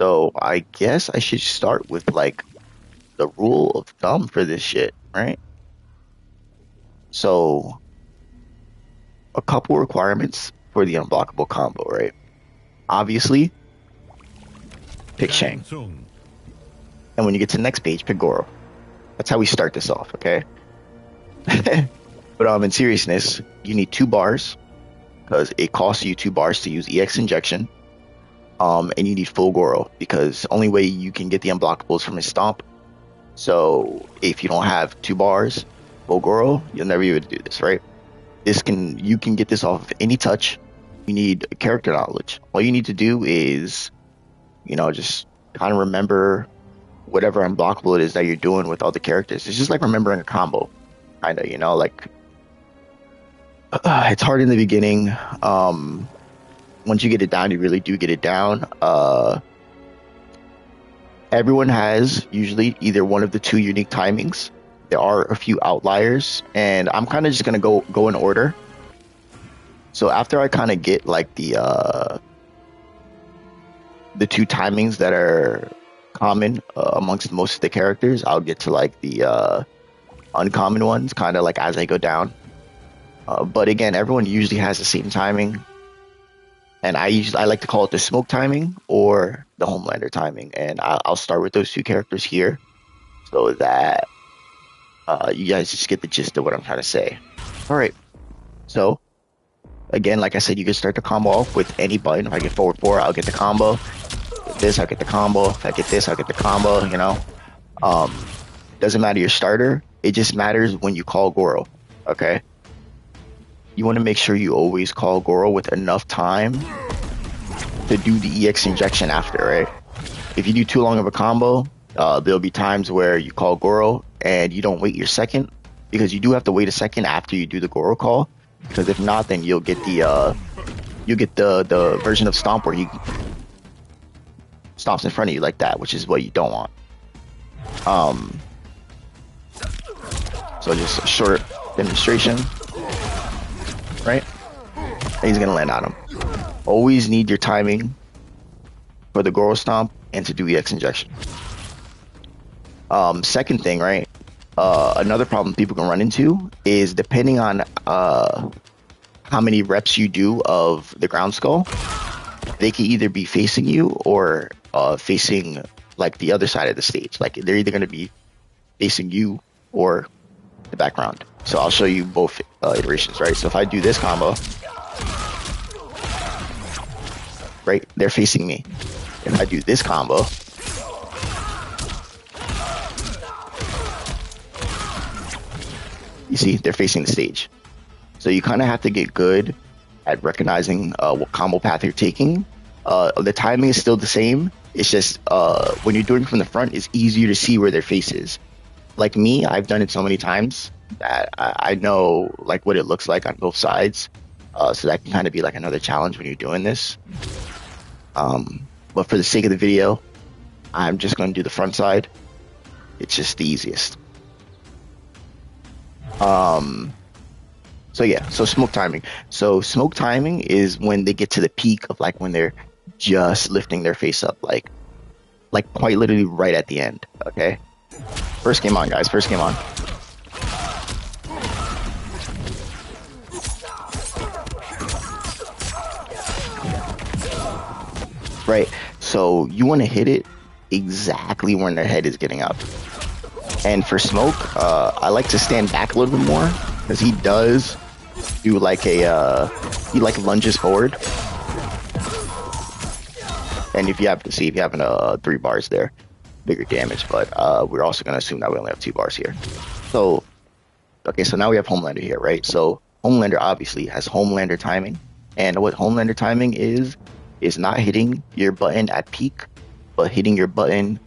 So I guess I should start with like the rule of thumb for this shit, right? So a couple requirements for the unblockable combo, right? Obviously, pick Shang. And when you get to the next page, pick Goro. That's how we start this off, okay? But in seriousness, you need 2 bars because it costs you 2 bars to use EX injection. And you need full Goro because only way you can get the unblockables from his stomp. So if you don't have 2 bars, full Goro, you'll never be able to do this, right? You can get this off of any touch. You need character knowledge. All you need to do is, just kind of remember whatever unblockable it is that you're doing with all the characters. It's just like remembering a combo, kind of, like it's hard in the beginning. Once you get it down, you really do get it down. Everyone has usually either one of the 2 unique timings. There are a few outliers, and I'm kind of just gonna go in order. So after I kind of get like the 2 timings that are common amongst most of the characters, I'll get to like the uncommon ones, kind of like as I go down. But again, everyone usually has the same timing, and I like to call it the smoke timing or the Homelander timing, and I'll start with those 2 characters here, so that you guys just get the gist of what I'm trying to say. All right, so again, like I said, you can start the combo off with any button. If I get forward 4, I'll get the combo. With this, I'll get the combo. If I get this, I'll get the combo. Doesn't matter your starter. It just matters when you call Goro. Okay. You want to make sure you always call Goro with enough time to do the EX injection after, right? If you do too long of a combo, there'll be times where you call Goro and you don't wait your second, because you do have to wait a second after you do the Goro call, because if not, then you'll get the version of Stomp where he stomps in front of you like that, which is what you don't want. So just a short demonstration. Right? And he's gonna land on him. Always need your timing for the Goro stomp and to do EX injection. Second thing, right? Another problem people can run into is depending on how many reps you do of the ground skull, they can either be facing you or facing like the other side of the stage. Like they're either gonna be facing you or the background. So I'll show you both iterations, right? So if I do this combo, right, they're facing me. If I do this combo, you see, they're facing the stage. So you kind of have to get good at recognizing what combo path you're taking. The timing is still the same. It's just when you're doing from the front, it's easier to see where their face is. Like me, I've done it so many times that I know like what it looks like on both sides. So that can kind of be like another challenge when you're doing this. But for the sake of the video, I'm just going to do the front side. It's just the easiest. So yeah, so smoke timing. So smoke timing is when they get to the peak of like when they're just lifting their face up, like quite literally right at the end. Okay. First game on, guys. First game on. Right. So you want to hit it exactly when their head is getting up. And for smoke, I like to stand back a little bit more because he does do like he lunges forward. And if you have to see, if you have 3 bars there, bigger damage, but we're also going to assume that we only have 2 bars here. So, okay, so now we have Homelander here, right? So Homelander obviously has Homelander timing, and what Homelander timing is not hitting your button at peak, but hitting your button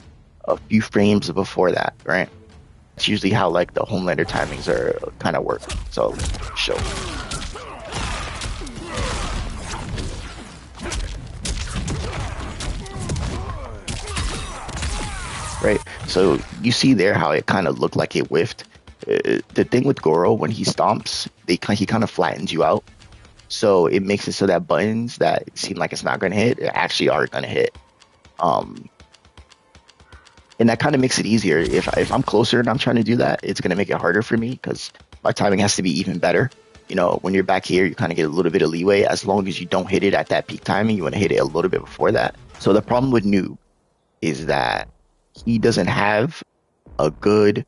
a few frames before that, right? It's usually how like the Homelander timings are kind of work. So, show. Right, so you see there how it kind of looked like it whiffed. The thing with Goro, when he stomps, he kind of flattens you out. So it makes it so that buttons that seem like it's not going to hit, actually are going to hit. And that kind of makes it easier. If I'm closer and I'm trying to do that, it's going to make it harder for me because my timing has to be even better. You know, when you're back here, you kind of get a little bit of leeway. As long as you don't hit it at that peak timing, you want to hit it a little bit before that. So the problem with Noob is that he doesn't have a good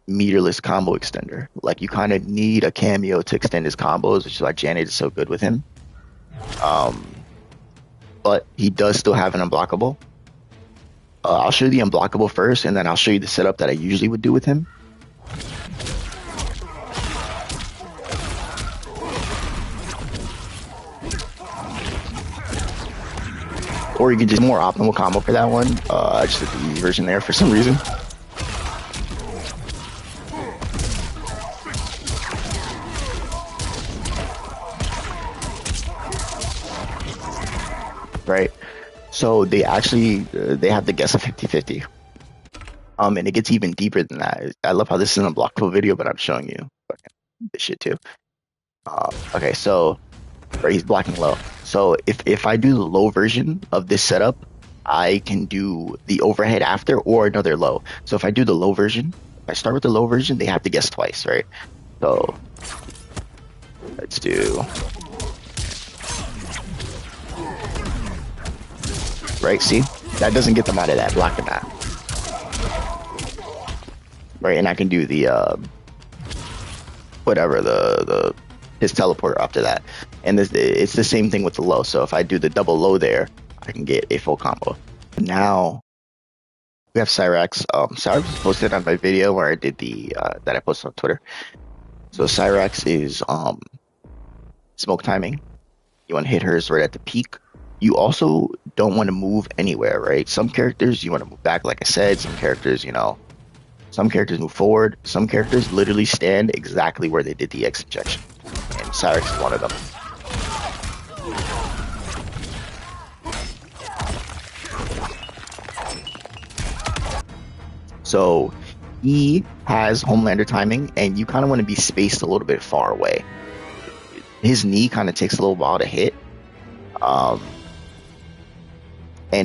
meterless combo extender. Like, you kind of need a cameo to extend his combos, which is why Janet is so good with him. But he does still have an unblockable. I'll show you the unblockable first, and then I'll show you the setup that I usually would do with him. Or you can just more optimal combo for that one. I just did the easy version there for some reason. Right. So they actually they have the guess of 50-50. And it gets even deeper than that. I love how this is an unblockable video, but I'm showing you this shit too. Okay, so right, he's blocking low. So if I do the low version of this setup, I can do the overhead after or another low. So if I do the low version, if I start with the low version, they have to guess twice, right? So let's do, right, see? That doesn't get them out of that, blocking that. Right, and I can do the whatever, his teleporter after that. And it's the same thing with the low. So if I do the double low there, I can get a full combo. Now we have Cyrax. Cyrax was posted on my video where I did the that I posted on Twitter. So Cyrax is smoke timing. You want to hit hers right at the peak. You also don't want to move anywhere, right? Some characters you want to move back, like I said. Some characters, you know, some characters move forward. Some characters literally stand exactly where they did the X injection. And Cyrax is one of them. So he has Homelander timing, and you kind of want to be spaced a little bit far away. His knee kind of takes a little while to hit. And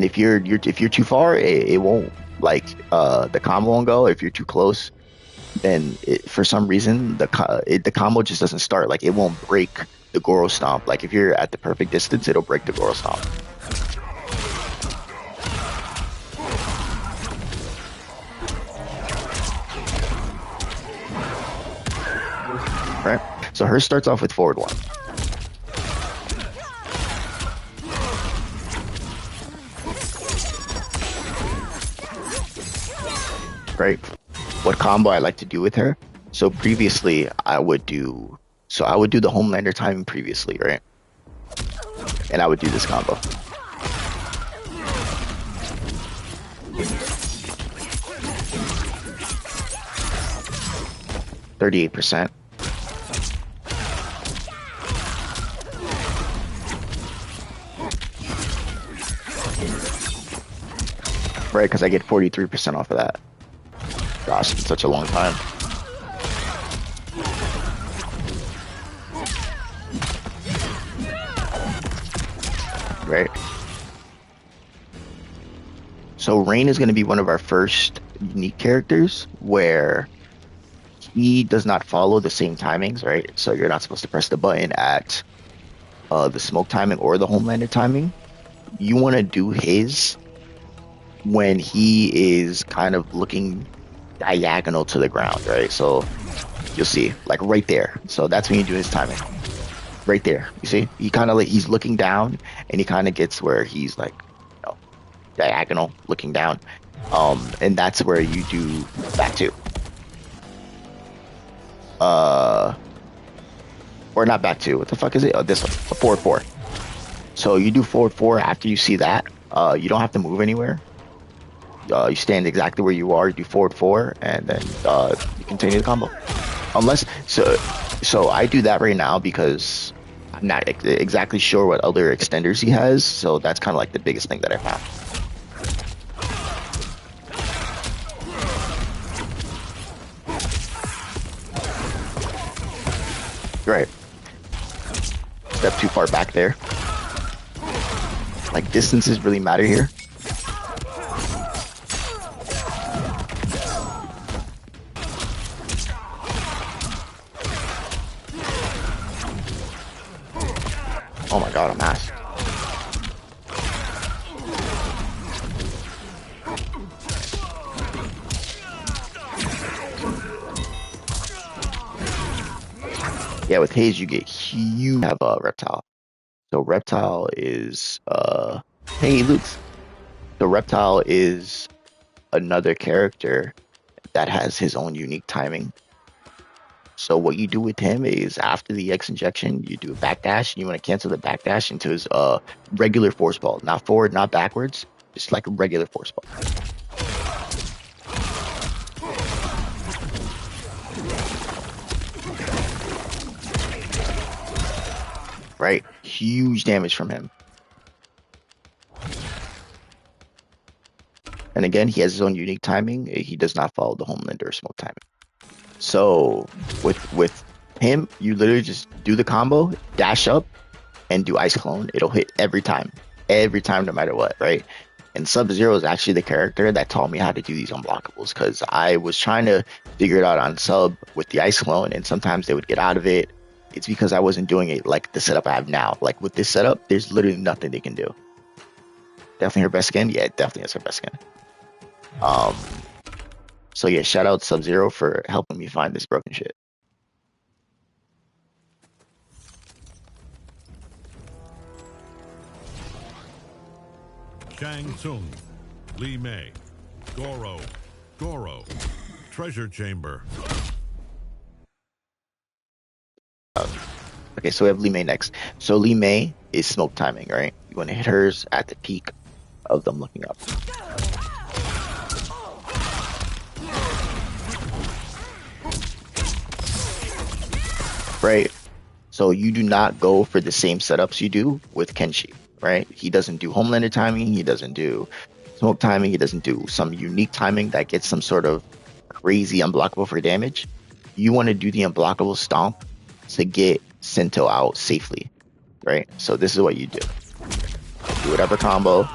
if you're too far, it won't, like, the combo won't go. If you're too close, then for some reason the combo just doesn't start. Like, it won't break the Goro stomp. Like, if you're at the perfect distance, it'll break the Goro stomp. Right? So hers starts off with forward one. Right? What combo I like to do with her? So previously I would do the Homelander timing previously, right? And I would do this combo. %. Right, because I get 43% off of that. Gosh, it's such a long time. Right. So Rain is going to be one of our first unique characters where he does not follow the same timings, right? So you're not supposed to press the button at the smoke timing or the Homelander timing. You want to do his when he is kind of looking diagonal to the ground, right? So you'll see, like, right there. So that's when you do his timing. Right there. You see? He kind of, like, he's looking down, and he kind of gets where he's, like, you know, diagonal, looking down. And that's where you do back two. Or not back two. What the fuck is it? Oh, this one. A forward four. So you do forward four after you see that. You don't have to move anywhere. You stand exactly where you are, you do forward four, and then you continue the combo. Unless, so I do that right now because I'm not exactly sure what other extenders he has, so that's kind of like the biggest thing that I found. Right. Step too far back there. Like, distances really matter here. Oh my god, I'm ass. Yeah, with Haze you get huge. Have a Reptile. So Reptile is hey Luke's. So Reptile is another character that has his own unique timing. So what you do with him is after the X injection, you do a backdash, and you want to cancel the backdash into his regular force ball, not forward, not backwards, just like a regular force ball. Right, huge damage from him. And again, he has his own unique timing. He does not follow the Homelander or Smoke timing. So with him, you literally just do the combo, dash up, and do Ice Clone. It'll hit every time, no matter what, right? And Sub-Zero is actually the character that taught me how to do these unblockables, because I was trying to figure it out on Sub with the Ice Clone, and sometimes they would get out of it. It's because I wasn't doing it like the setup I have now. Like with this setup, there's literally nothing they can do. Definitely her best skin? Yeah, it definitely is her best skin. So yeah, shout out Sub-Zero for helping me find this broken shit. Shang Tsung, Li Mei, Goro, Treasure Chamber. Okay, so we have Li Mei next. So Li Mei is smoke timing, right? You want to hit hers at the peak of them looking up. Right? So you do not go for the same setups you do with Kenshi, right? He doesn't do Homelander timing, he doesn't do smoke timing, he doesn't do some unique timing that gets some sort of crazy unblockable for damage. You want to do the unblockable stomp to get Sento out safely, right? So this is what you do. Do whatever combo,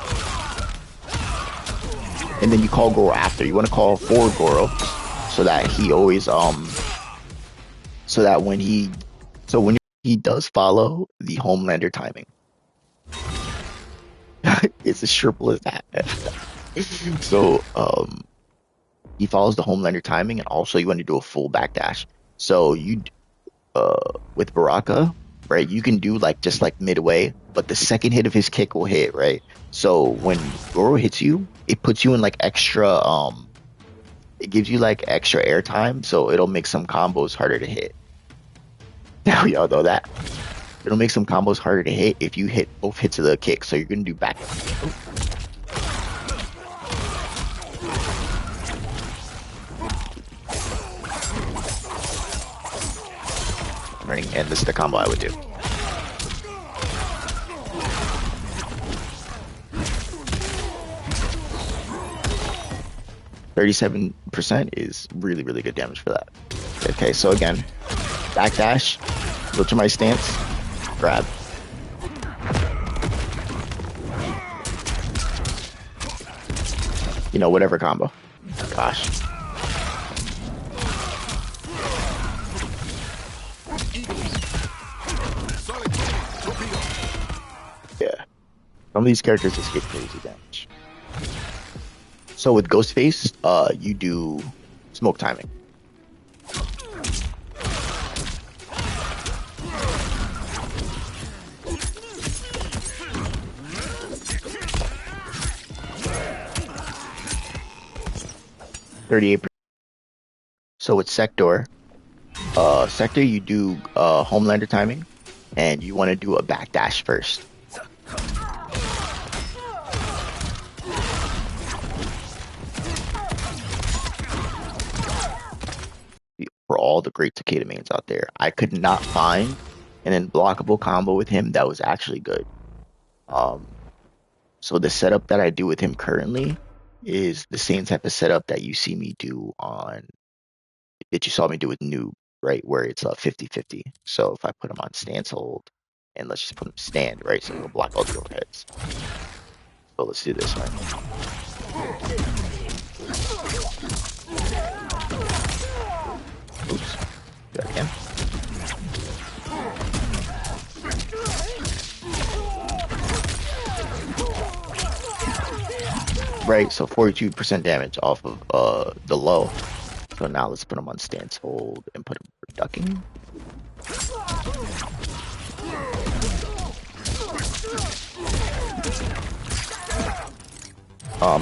and then you call Goro after. You want to call forward Goro so that he always so when he does follow the Homelander timing. It's as simple as that. So he follows the Homelander timing, and also you want to do a full backdash. So you with Baraka, right, you can do like just like midway, but the second hit of his kick will hit, right? So when Goro hits you, it puts you in like extra it gives you like extra airtime, so it'll make some combos harder to hit. Now we all know that. It'll make some combos harder to hit if you hit both hits of the kick. So you're gonna do back. And this is the combo I would do. %37 is really, really good damage for that. Okay, so again, backdash, go to my stance, grab. You know, whatever combo. Gosh. Yeah. Some of these characters just get crazy damage. So with Ghostface, you do smoke timing. So with Sector, you do Homelander timing, and you want to do a backdash first. For all the great Takeda mains out there, I could not find an unblockable combo with him that was actually good. So the setup that I do with him currently is the same type of setup that you see me do that you saw me do with Noob, right? Where it's a 50-50. So if I put him on stance hold, and let's just put him stand, right? So he'll block all the overheads. So let's do this, right? Oops. Do that again. right? So 42% damage off of the low. So now let's put him on stance hold and put him for ducking.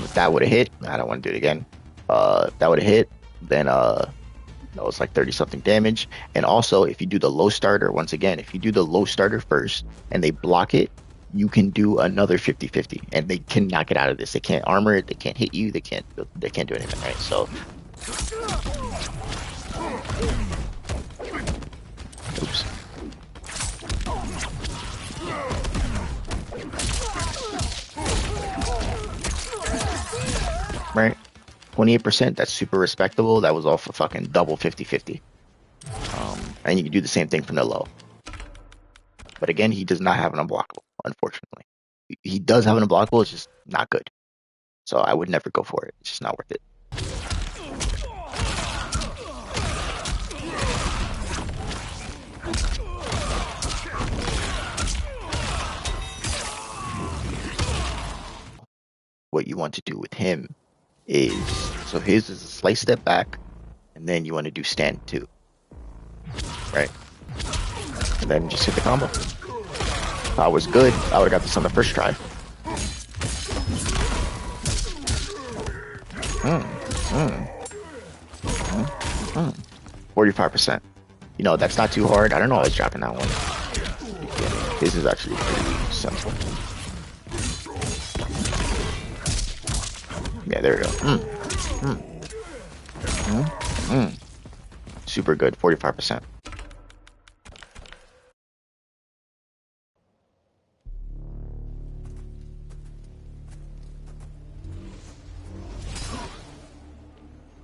If that would have hit, I don't want to do it again. If that would have hit, then that was like 30 something damage. And also, if you do the low starter, once again, if you do the low starter first and they block it, you can do another 50-50, and they cannot get out of this. They can't armor it, they can't hit you, they can't do anything, right? So oops. Right? 28%, that's super respectable. That was all for fucking double 50-50. And you can do the same thing from the low. But again, he does not have an unblockable, unfortunately. He does have an unblockable, it's just not good. So I would never go for it. It's just not worth it. What you want to do with him is, so his is a slight step back, and then you want to do stand 2. Right? And then just hit the combo. If I was good, I would have got this on the first try. 45%. You know, that's not too hard. I don't know why I was dropping that one. This is actually pretty simple. Yeah, there we go. Super good, 45%.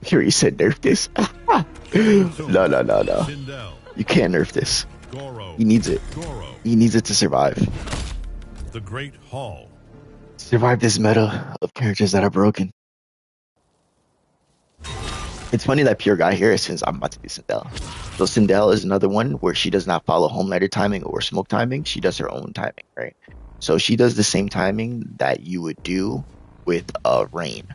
Here he said nerf this. No. You can't nerf this. He needs it. He needs it to survive. The Great Hall. Survive this meta of characters that are broken. It's funny that Pure Guy here, since I'm about to do Sindel. So Sindel is another one where she does not follow Homelander timing or smoke timing. She does her own timing, right? So she does the same timing that you would do with Rain.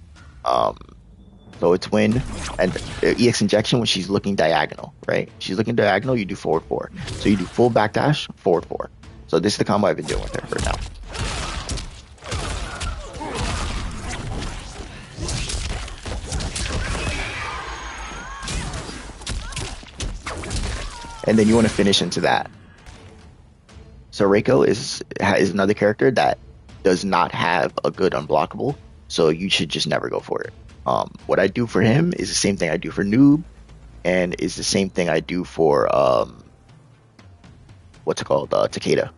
So it's when, and EX injection when she's looking diagonal, right? She's looking diagonal, you do forward 4. So you do full backdash, forward 4. So this is the combo I've been doing with her right now. And then you want to finish into that. So Reiko is another character that does not have a good unblockable, so you should just never go for it. What I do for him is the same thing I do for Noob, and is the same thing I do for what's it called, Takeda.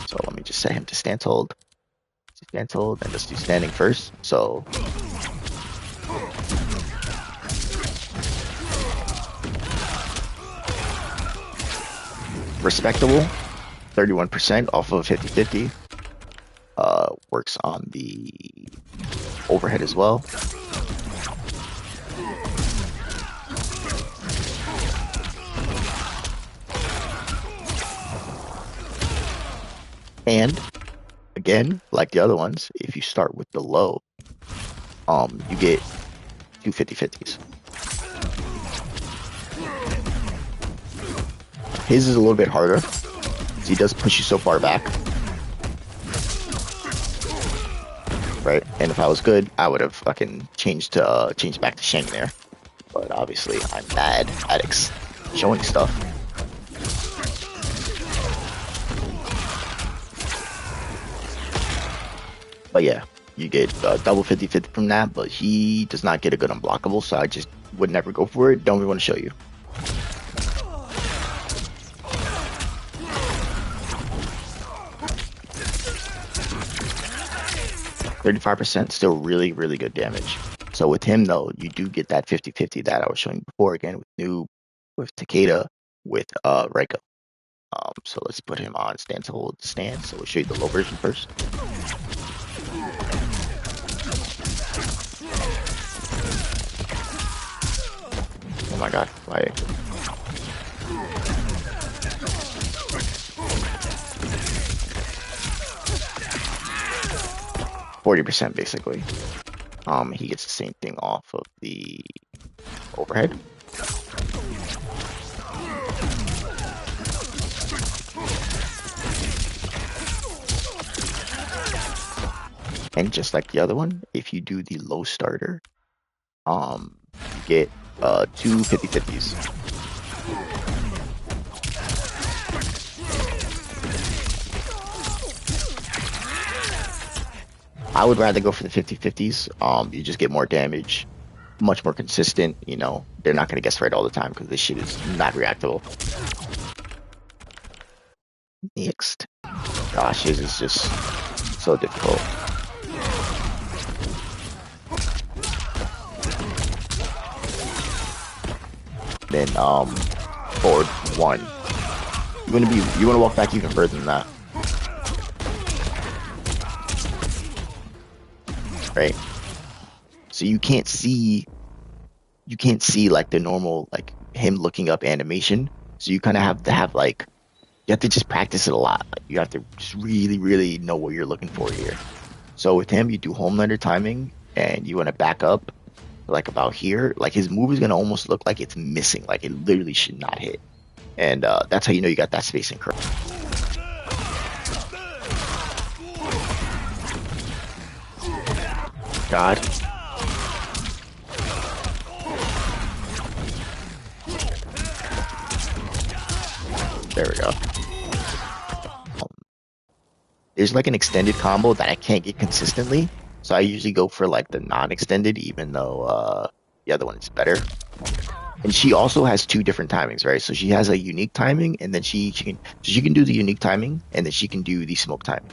So let me just set him to stance hold, and let's do standing first. So respectable, 31% off of 50-50. Works on the overhead as well. And again, like the other ones, if you start with the low, you get 2 50-50s. His is a little bit harder. He does push you so far back. Right? And if I was good, I would have fucking changed back to Shang there. But obviously, I'm bad at showing stuff. But yeah, you get double 50-50 from that, but he does not get a good unblockable, so I just would never go for it. Don't even want to show you. 35%, still really, really good damage. So with him, though, you do get that 50-50 that I was showing before, again, with Noob, with Takeda, with Reiko. So let's put him on stance hold stance. So we'll show you the low version first. Oh my god, why? %, basically. He gets the same thing off of the overhead. And just like the other one, if you do the low starter, you get two 50-50s. I would rather go for the 50-50s. You just get more damage, much more consistent. You know, they're not going to guess right all the time because this shit is not reactable. Next. Gosh, his is just so difficult. Then forward 1. You wanna walk back even further than that. Right? So you can't see like the normal like him looking up animation. So you kinda have to have like you have to just practice it a lot. Like, you have to just really, really know what you're looking for here. So with him, you do Homelander timing, and you want to back up like about here. Like his move is gonna almost look like it's missing, like it literally should not hit. And that's how you know you got that spacing correct. God. There we go. There's like an extended combo that I can't get consistently, so I usually go for like the non-extended, even though the other one is better. And she also has 2 different timings, right? So she has a unique timing, and then she can do the unique timing, and then she can do the smoke timing.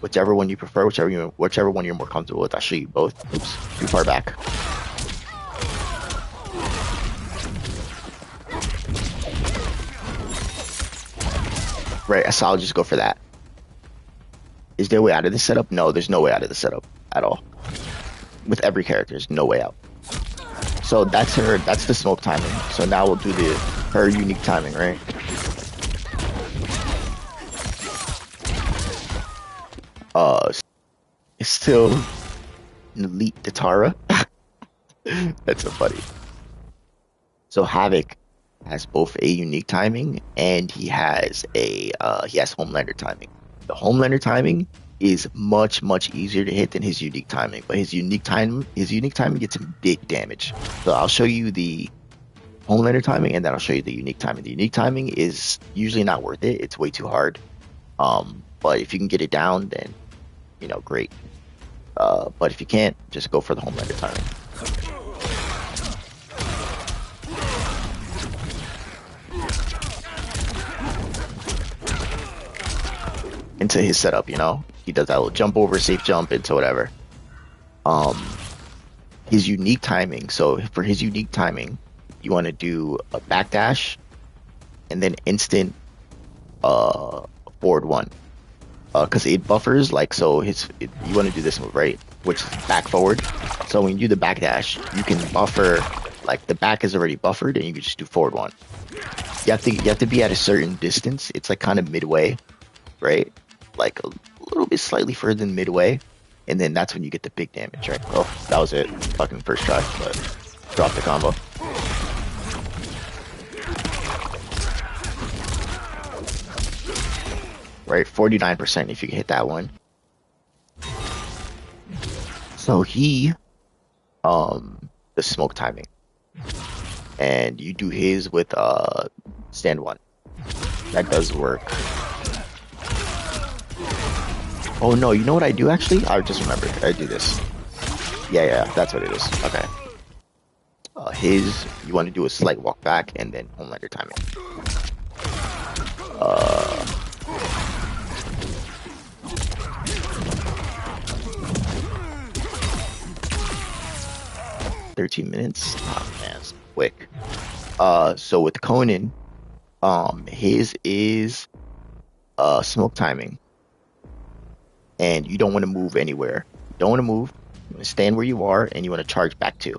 Whichever one you prefer, whichever one you're more comfortable with. I'll show you both. Oops, too far back. Right, so I'll just go for that. Is there a way out of this setup? No, there's no way out of the setup at all. With every character, there's no way out. So that's the smoke timing. So now we'll do her unique timing, right? It's still an elite Datara. That's so funny. So Havoc has both a unique timing and he has Homelander timing. The Homelander timing is much easier to hit than his unique timing, but his unique timing gets him big damage. So I'll show you the Homelander timing and then I'll show you the unique timing. The unique timing is usually not worth it. It's way too hard. But if you can get it down, then you know, great. But if you can't, just go for the Homelander timing. Into his setup, you know, he does that little jump over, safe jump into whatever. His unique timing. So for his unique timing, you want to do a backdash and then instant forward 1. Because it buffers, like, so you want to do this move, right? Which is back forward. So when you do the backdash, you can buffer, like, the back is already buffered, and you can just do forward 1. You have to be at a certain distance. It's like kind of midway, right? Like a little bit slightly further than midway, and then that's when you get the big damage, right? Oh, that was it. Fucking first try, but drop the combo. Right, 49% if you can hit that one. So the smoke timing. And you do his with stand 1. That does work. Oh no, you know what I do actually? I just remembered. I do this. Yeah, that's what it is. Okay. You want to do a slight walk back and then Homelander timing. 13 minutes. Oh man, it's quick. So with Conan, his is smoke timing. And you don't want to move anywhere. You don't want to move. You want to stand where you are and you want to charge back 2.